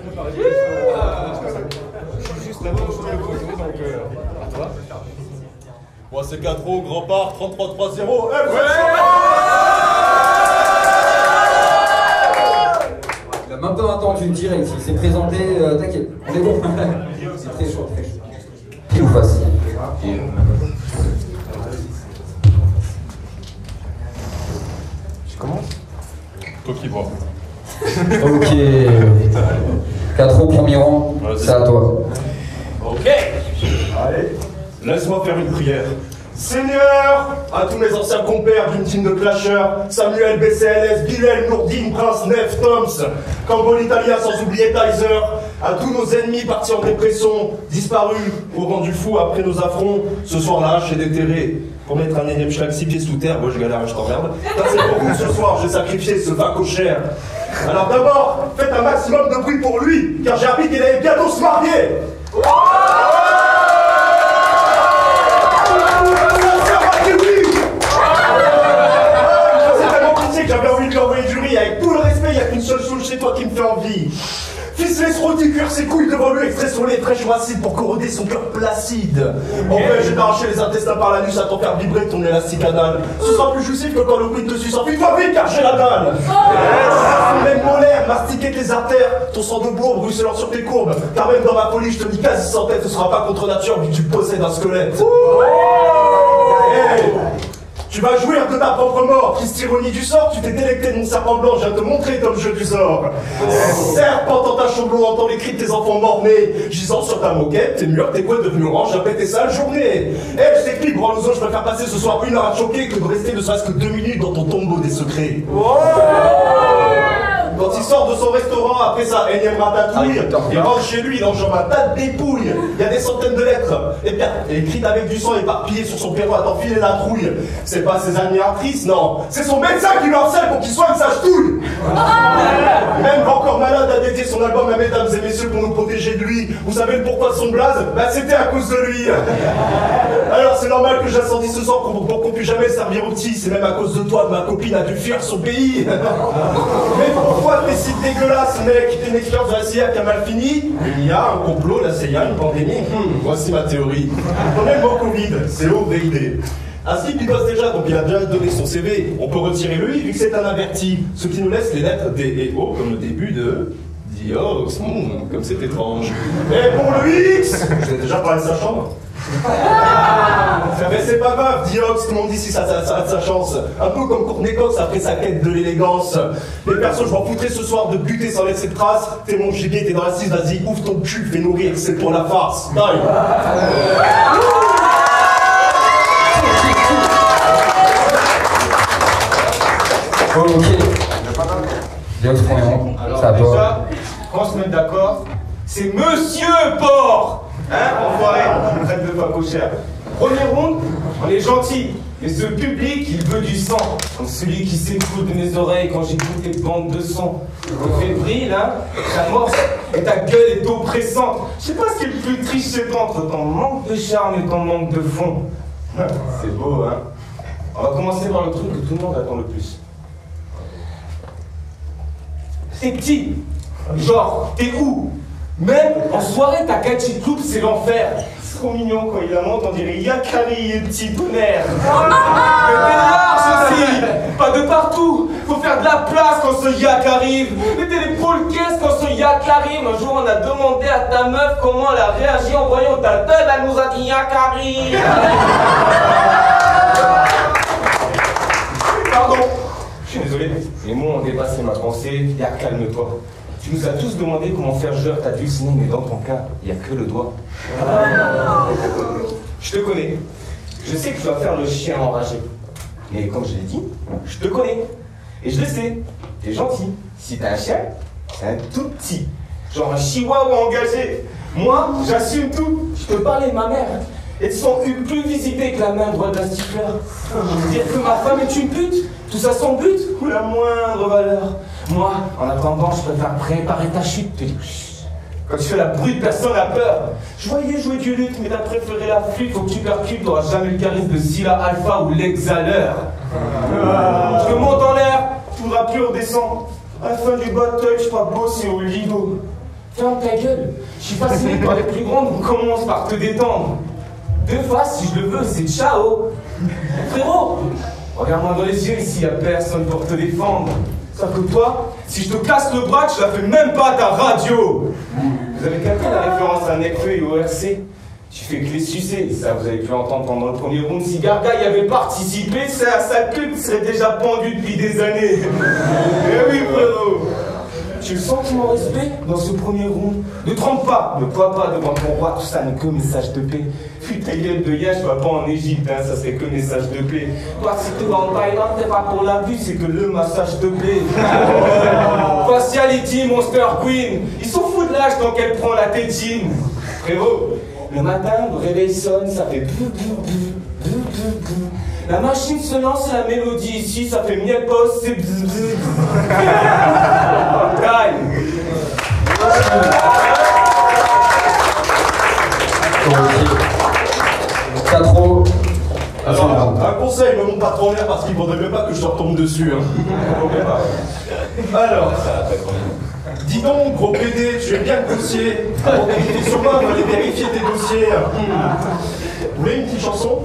Je suis juste là-bas, je suis le côté, donc à toi. Moi c'est 4-0, grand part, 33-3-0. Il a même pas attendu une direct, il s'est présenté, t'inquiète, on est bon. C'est très chaud, très chaud. Pile ou face? Je commence. Toi qui vois. Ok. 4 au premier rang, c'est à toi. Ok. Allez, laisse-moi faire une prière. Seigneur, à tous mes anciens compères d'une team de clasheurs, Samuel, BCLS, Bilal, Nourdine, Prince, Nef, Toms, Cambo l'Italien, sans oublier Tizer, à tous nos ennemis partis en dépression, disparus ou rendus fous après nos affronts, ce soir la hache est déterrée. Pour mettre un énième schlag 6 pieds sous terre, moi je galère, je t'emmerde. C'est pour vous ce soir, j'ai sacrifié ce vac au cher. Alors d'abord, faites un maximum de bruit pour lui, car j'ai appris qu'il allait bientôt se marier. J'avais envie de lui envoyer du riz, avec tout le respect, il n'y a qu'une seule chose chez toi qui me fait envie. Ficeler ce rôti, cuire ses couilles devant lui, extrait sur les fraîches acides pour corroder son cœur placide. En fait, j'ai arraché les intestins par l'anus à t'en faire vibrer ton élastique anal. Ce sera plus jouissif que quand le quid te suce. Enfuis-toi vite car j'ai la dalle. Même molaire, mastiquer tes artères, ton sang de bourbe ruisselant sur tes courbes. Car même dans ma folie, je te dis quasi sans tête, ce sera pas contre nature vu que tu possèdes un squelette. Hey. Tu vas jouir de ta propre mort, triste ironie du sort, tu t'es délecté de mon serpent blanc, je viens te montrer comme jeu du sort. Serpent en ta chambre, entends les cris de tes enfants morts-nés, gisant sur ta moquette, tes murs, tes couettes devenus orange, après tes sales journées. Je t'explique, branloso, je préfère passer ce soir 1 heure à te choquer que de rester ne serait-ce que 2 minutes dans ton tombeau des secrets. Quand il sort de son restaurant après sa énième ratatouille, il rentre chez lui, il enjambe un tas de dépouilles. Il y a des centaines de lettres, écrites avec du sang éparpillé sur son perron à t'enfiler la trouille. C'est pas ses admiratrices, non, c'est son médecin qui le harcèle pour qu'il soigne sa ch'touille. Même encore malade a dédié son album à mesdames et messieurs pour nous protéger de lui. Vous savez le pourquoi de son blaze? Bah c'était à cause de lui. Alors c'est normal que j'ascendis ce soir pour qu'on puisse jamais servir au petit. C'est même à cause de toi que ma copine a dû fuir son pays. Mais pourquoi tes sites dégueulasses, mec? T'es une expérience de la CIA qui a mal fini? Il y a un complot, la CIA, une pandémie. Voici ma théorie. On est le mot Covid, c'est OVID. Ainsi qu'il bosse déjà, donc il a déjà donné son CV. On peut retirer le I vu que c'est un averti. Ce qui nous laisse les lettres D et O comme le début de Diox. Comme c'est étrange. Et pour le X, je t'ai déjà parlé de sa chambre. Mais c'est pas grave, Diox, tout le monde dit si ça a de sa chance. Un peu comme Courtney Cox après sa quête de l'élégance. Mais perso, je m'en foutrais ce soir de buter sans laisser de traces. T'es mon gibier, t'es dans la 6, vas-y, ouvre ton cul, fais nourrir, c'est pour la farce. Bye. Ok. Diox premier rang, c'est à toi. Déjà, qu'on se mette d'accord, c'est Monsieur Porc. Hein, enfoiré, je me traite de pas cochère. Premier round, on est gentil. Et ce public, il veut du sang. Comme celui qui s'écoute de mes oreilles quand j'écoute tes bandes de son. T'es fébrile, hein, ta morse et ta gueule est oppressante. Je sais pas ce qui est le plus triste chez toi entre ton manque de charme et ton manque de fond. C'est beau, hein. On va commencer par le truc que tout le monde attend le plus. T'es petit. Genre, t'es où? Même en soirée, ta catchy coupe, c'est l'enfer. C'est trop mignon quand il la monte, on dirait Yakari et petit tonnerre. Mais t'es large aussi, pas de partout. Faut faire de la place quand ce yak arrive. Mettez les pôles caisses quand ce yak arrive. Un jour, on a demandé à ta meuf comment elle a réagi en voyant ta tête. Elle nous a dit yak arrive. Pardon, je suis désolé. Les mots ont dépassé ma pensée. Yak, calme-toi. Tu nous as tous demandé comment faire genre ta dulcinée, mais dans ton cas, il n'y a que le doigt. Je te connais. Je sais que tu vas faire le chien enragé. Mais comme je l'ai dit, je te connais. Et je le sais. T'es gentil. Si t'as un chien, c'est un tout petit. Genre un chihuahua engagé. Moi, j'assume tout. Je te parlais de ma mère. Elles sont plus visitées que la main droite d'un stifleur. Dire que ma femme est une pute, tout ça sans but ou la moindre valeur. Moi, en attendant, je préfère préparer ta chute. Quand tu fais la brute, personne n'a peur. Je voyais jouer du luth, mais t'as préféré la flûte. Faut que tu percutes, t'auras jamais le charisme de Scylla Alpha ou l'exhaleur. Je te monte en l'air, tu voudras plus redescendre. À la fin du battle, je dois bosser au lido. Ferme ta gueule. Je suis fasciné par les plus grandes, on commence par te détendre. 2 fois, si je le veux, c'est ciao. Frérot, regarde-moi dans les yeux, ici, y a personne pour te défendre. Sauf que toi, si je te casse le bras, tu la fais même pas à ta radio. Vous avez capté la référence à Necfeu et au RC? Tu fais que les sucer, ça vous avez pu entendre pendant le premier round. Si Garga y avait participé, sa queue serait déjà pendue depuis des années. Eh oui, frérot. Tu le sens mon respect dans ce premier round? Ne trompe pas, ne crois pas devant ton roi, tout ça n'est que message de paix. Fuis ta gueule de yage, va pas en Égypte, hein, ça c'est que message de paix. Toi si tu vas en Thaïlande, c'est pas pour la vue, c'est que le massage te plaît. Faciality, Monster Queen, ils sont fous de l'âge tant qu'elle prend la tétine. Frérot, le matin, le réveil sonne, ça fait bou bou bou bou bou bou. La machine se lance et la mélodie ici, ça fait miel poste, c'est bzz bzz. Pas trop. Alors, un conseil, me monte pas trop en l'air parce qu'il faudrait même pas que je te retombe dessus. Hein. Alors, dis donc, gros PD, tu es bien le dossier. Avant de vérifier sur moi, on va aller vérifier tes dossiers. Vous voulez une petite chanson?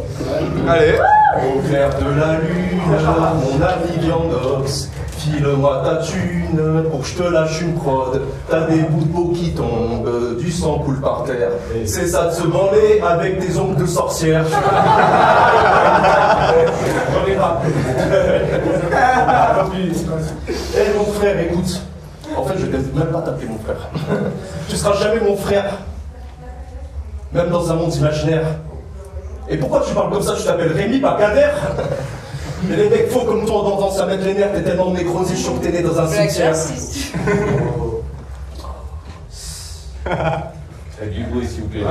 Allez. Au clair de la lune, mon ami Viandox, file-moi ta thune pour que je te lâche une prod. T'as des bouts de peau qui tombent, du sang coule par terre. C'est ça de se branler avec des ongles de sorcière. J'en ai pas. Eh mon frère, écoute. En fait, je ne vais même pas t'appeler mon frère. Tu seras jamais mon frère. Même dans un monde imaginaire. Et pourquoi tu parles comme ça? Tu t'appelles Rémi, pas Kader? Et les mecs faux comme toi ont tendance à mettre les nerfs, t'es tellement nécrosé, je suis sûr que t'es né dans un cimetière. Du bruit, s'il vous plaît.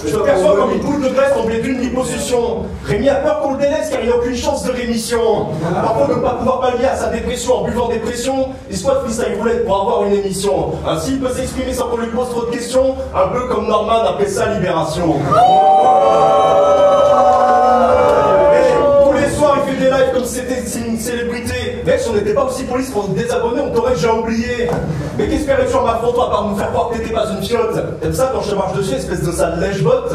Je te perçois comme une boule de graisse tombée d'une liposuction. Rémi a peur qu'on le délaisse car il n'a aucune chance de rémission. Parfois, ne pas pouvoir pallier à sa dépression en buvant des pressions, il squatte freestyle roulette pour avoir une émission. Ainsi, il peut s'exprimer sans qu'on lui pose trop de questions, un peu comme Norman après sa libération. Tous les soirs, il fait des lives comme si c'était une célébrité. Mec, si on n'était pas aussi police pour se désabonner, on t'aurait déjà oublié. Mais qu'espérais-tu en m'affrontant toi, à part nous faire croire que t'étais pas une fiotte? T'aimes ça quand je te marche dessus, espèce de sale lèche-botte?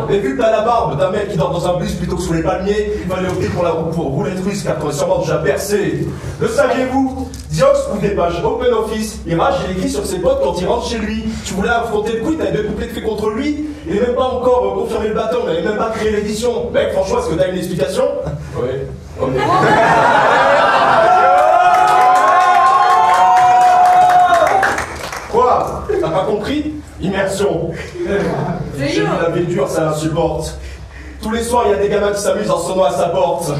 Et vu que t'as la barbe d'un mec qui dort dans un bus plutôt que sous les palmiers, il fallait opter pour la roulette russe car t'aurais sûrement déjà percé. Le saviez-vous? Diox ou des pages Open Office, Mirage, il écrit sur ses potes quand il rentre chez lui. Tu voulais affronter le coup, t'avais 2 couplets de fait contre lui. Il n'est même pas encore confirmé le bâton, on n'avait même pas créé l'édition. Mec, franchement, est-ce que t'as une explication? Oui. Okay. Quoi? T'as pas compris? Immersion. J'ai vu la vie dure, ça l'insupporte. Tous les soirs, il y a des gamins qui s'amusent en sonnant à sa porte.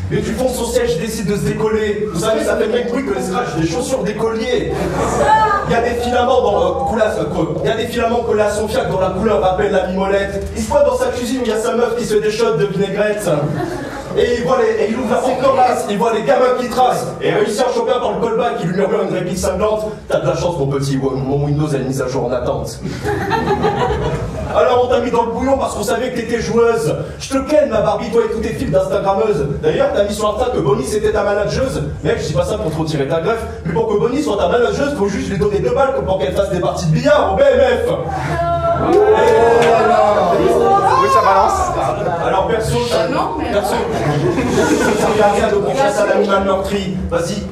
Mais du fond de son siège décide de se décoller. Vous savez, ça fait le même bruit que les scratchs des chaussures d'écolier. Il y a des filaments il y a des filaments collés à son fiac dont la couleur rappelle la mimolette. Il se pointe dans sa cuisine où il y a sa meuf qui se fait des shots de vinaigrette. Et il ouvre ses corasses, il voit les gamins qui tracent. Et réussit à choper par le callback qui lui murmure une réplique sanglante. T'as de la chance, mon petit, mon Windows a une mise à jour en attente. Alors on t'a mis dans le bouillon parce qu'on savait que t'étais joueuse. Je te ken, ma Barbie, toi et tous tes fils d'instagrammeuse. D'ailleurs, t'as mis sur Insta que Bonnie c'était ta manageuse. Mec, je dis pas ça pour trop tirer ta greffe, mais pour que Bonnie soit ta manageuse, faut juste lui donner 2 balles pour qu'elle fasse des parties de billard au BMF. Oui, ça balance. Alors perso, ça servira à rien de pour chasser un animal meurtri. Vas-y.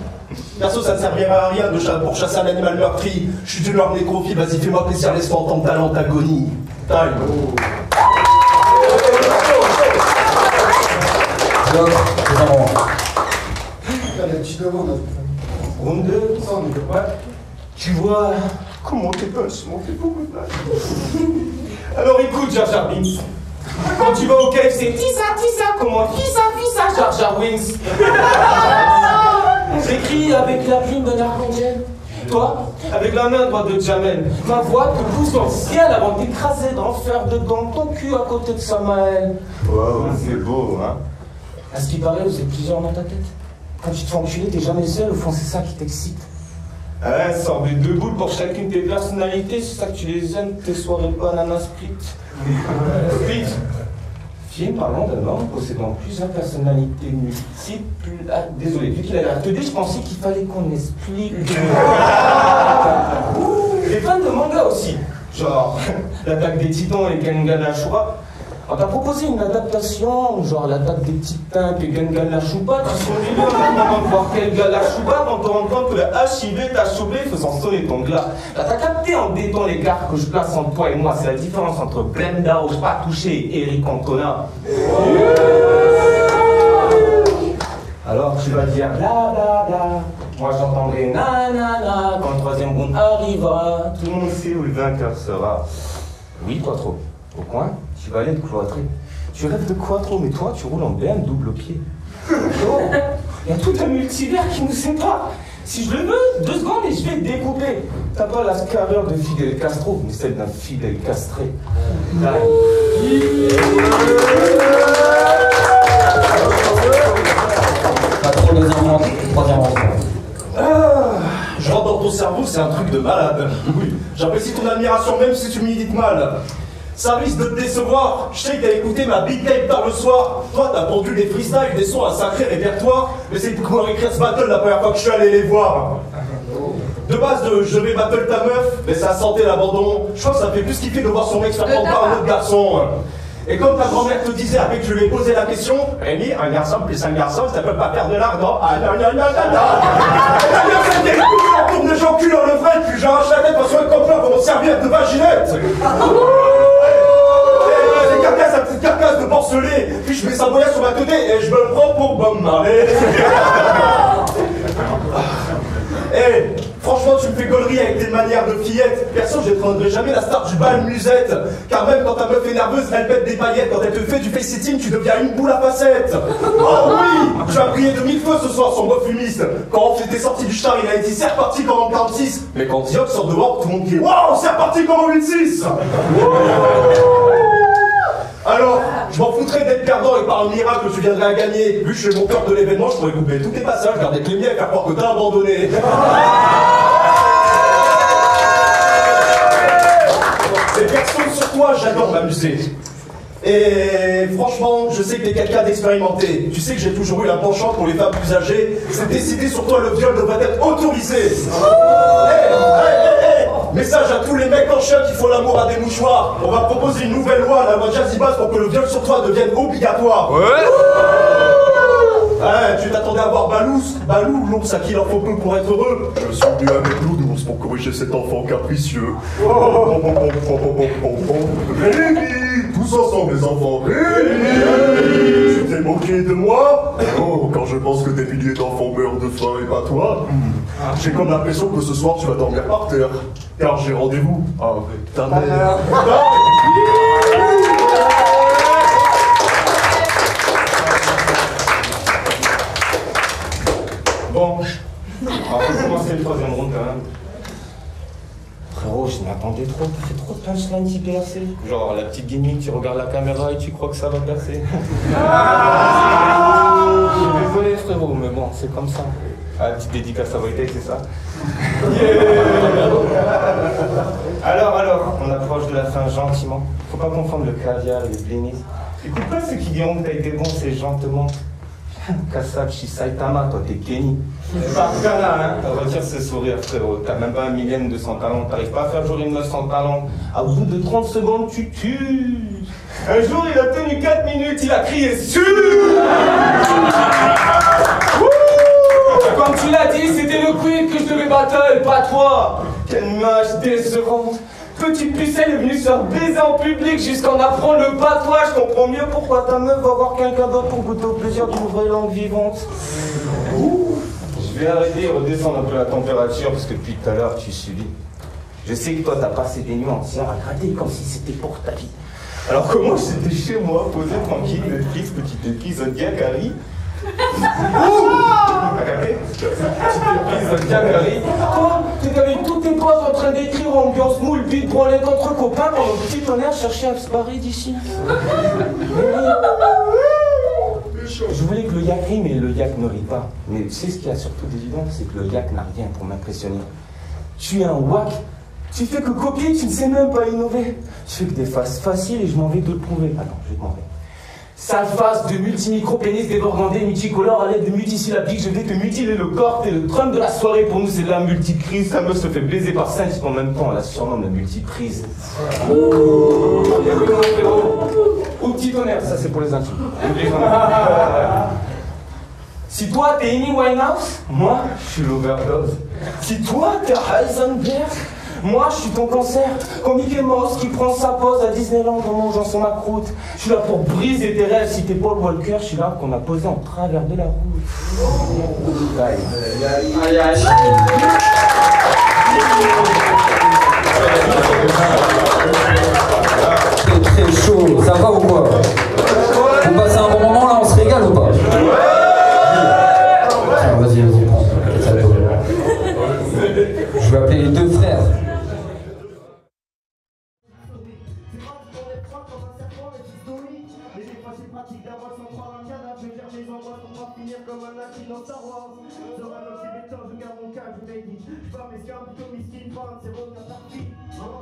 Perso, ça ne servira à rien pour chasser un animal meurtri. Je suis d'humeur nécrophile, vas-y, fais-moi plaisir, laisse-moi entendre ta lente agonie. Time. Round 2, tu vois comment tes pinces m'ont fait beaucoup de mal. Alors écoute, Jar Jar Binks. Quand tu vas au KFC, tissa, comment fissa, Jar Jar Wings. J'écris avec la plume d'un arc-en-ciel. Toi, avec la main droite de Jamel. Ma voix te pousse dans le ciel avant d'écraser dans le fer dedans ton cul à côté de Samael. Waouh, c'est beau, hein. À ce qui paraît, vous êtes plusieurs dans ta tête. Quand tu te fais enculer, t'es jamais seul, au fond c'est ça qui t'excite. Ah, sors des 2 boules pour chacune tes personnalités, c'est ça que tu les aimes, tes soirées banana split. Split. Film parlant d'un homme possédant plusieurs personnalités multiples. Ah, désolé, vu qu'il a l'air teubé, je pensais qu'il fallait qu'on explique. Des fans de manga aussi, genre l'attaque des titans et Gengan Ashura. On t'a proposé une adaptation, genre l'attaque des titans et Gengan Ashura. Tu serais milieu avant de voir quel gars Ashura avant de te rendre compte que le HIV t'a chopé faisant sonner ton glas. Là, t'as capté en déton l'écart que je place entre toi et moi. C'est la différence entre Blenda, Ose pas toucher, et Eric Cantona. Alors tu vas dire bla bla bla. Moi j'entendrai na na na quand le troisième round arrivera. Tout le monde sait où le vainqueur sera. Oui, Quattro. Au coin, tu vas aller te cloîtrer. Tu rêves de Quattro, mais toi tu roules en BM double pied. Il y a tout un multivers qui nous sépare. Si je le veux, 2 secondes et je vais te découper. T'as pas la carrure de Fidel Castro, mais celle d'un Fidel castré. Pas trop les enfants, troisième rang. Je rentre dans ton cerveau, c'est un truc de malade. Oui. J'apprécie ton admiration même si tu m'imites mal. Ça risque de te décevoir. Je sais que t'as écouté ma big tape tard le soir. Toi, t'as pondu des freestyles, des sons, un sacré répertoire. Mais c'est pour pouvoir écrire ce battle la première fois que je suis allé les voir. De base, je vais battle ta meuf, mais ça sentait l'abandon. Je crois que ça fait plus kiffer de voir son mec se faire prendre par un autre garçon. Et comme ta grand-mère te disait après que je lui ai posé la question, Rémi, un garçon plus un garçon, ça peut pas faire de l'argent. Ah non, non, non, non, non. C'était on tourne des gens cul dans le vrai, puis j'arrache la tête parce que comme ça pour mon serviette de vaginette. C'est carcasse, sa petite carcasse de porcelet, puis je mets sa boya sur ma tête et je me prends pour Bob Marley. Hey, franchement, tu me fais gaulerie avec tes manières de fillette. Perso, je ne prendrai jamais la star du bal musette. Car même quand ta meuf est nerveuse, elle pète des paillettes. Quand elle te fait du face-sitting, tu deviens une boule à facettes. Oh oui, tu as brillé de 1000 feux ce soir, son beau fumiste. Quand on était sorti du char, il a dit c'est reparti comme en 46. Mais quand Diop sort dehors, tout le monde dit waouh, c'est reparti comme en 86. Alors, je m'en foutrais d'être perdant et par un miracle tu viendrais à gagner. Vu que je suis mon cœur de l'événement, je pourrais couper tous tes passages, garder que les miens et faire croire que t'as abandonné. C'est personne sur toi, j'adore m'amuser. Et franchement, je sais que t'es quelqu'un d'expérimenté. Tu sais que j'ai toujours eu un penchant pour les femmes plus âgées. C'est décidé sur toi, le viol devrait être autorisé. Message à tous les mecs en chien qui font l'amour à des mouchoirs. On va proposer une nouvelle loi, la loi Jazzy Bass, pour que le viol sur toi devienne obligatoire. Ouais. Tu t'attendais à voir Balou, l'ours à qui il en faut peu pour être heureux. Je suis venu avec l'ours pour corriger cet enfant capricieux. Rémi, tous ensemble les enfants. Rémi, tu t'es moqué de moi? Oh, quand je pense que des milliers d'enfants meurent de faim et pas toi. J'ai comme l'impression que ce soir tu vas dormir par terre. Car j'ai rendez-vous avec ta mère. Bon, on va commencer le troisième round quand même. Frérot, je m'attendais trop, t'as fait trop de punchlines qui percent. Genre la petite gimmick, tu regardes la caméra et tu crois que ça va percer. Je suis désolé frérot, mais bon, c'est comme ça. Ah, petite dédicace à Wojtek, c'est ça? Alors, on approche de la fin gentiment. Faut pas confondre le caviar et les blinis. Écoute pas ceux qui diront que t'as été bon, c'est gentiment. Kassab, Saitama, toi t'es Kenny. Par là, hein, retire ce sourire, frérot. T'as même pas 1 200 talents. T'arrives pas à faire jouer 900 talents. À bout de 30 secondes, tu tues. Un jour, il a tenu 4 minutes, il a crié sur. Comme tu l'as dit, c'était le quid que je devais battle, pas toi. Quelle image décevante. Petite pucelle est venue se faire baiser en public jusqu'en apprendre le patois. Je comprends mieux pourquoi ta meuf va voir quelqu'un d'autre pour goûter au plaisir d'une vraie langue vivante. Je vais arrêter et redescendre un peu la température parce que depuis tout à l'heure tu subis. Je sais que toi t'as passé des nuits entières à gratter comme si c'était pour ta vie. Alors que moi j'étais chez moi, posé tranquille, Netflix, petite épisode Yakari. Toi, tu avais tous tes potes en train d'écrire ambiance moule, vide, branlette entre copains pendant que tu t'en es cherché à se barrer d'ici. Je voulais que le yak rit, mais le yak ne rit pas. Mais tu sais ce qu'il y a surtout d'évident, c'est que le yak n'a rien pour m'impressionner. Tu es un wack, tu fais que copier, tu ne sais même pas innover. Tu fais que des faces faciles et je m'en vais te le prouver. Attends, je vais te montrer. Sale face de multimicro-pénis débordandé, multicolore à l'aide de multisyllabiques, je vais te mutiler le corps, t'es le trump de la soirée, pour nous c'est de la multiprise, sa meuf se fait baiser par 5 en même temps, elle a surnomme la multiprise. Ou petit tonnerre, ça c'est pour les intimes. Si toi t'es Amy Winehouse, moi je suis l'overdose. Si toi t'es Heisenberg, moi je suis ton cancer. Comme Mickey Mouse qui prend sa pause à Disneyland en mangeant son macroute. Je suis là pour briser tes rêves. Si t'es Paul Walker, je suis là qu'on a posé en travers de la route. Aïe aïe. C'est très chaud, ça va ou quoi? On passe un bon moment là, on se régale ou pas? Tiens, vas-y, prends. Je vais appeler les deux frères. Je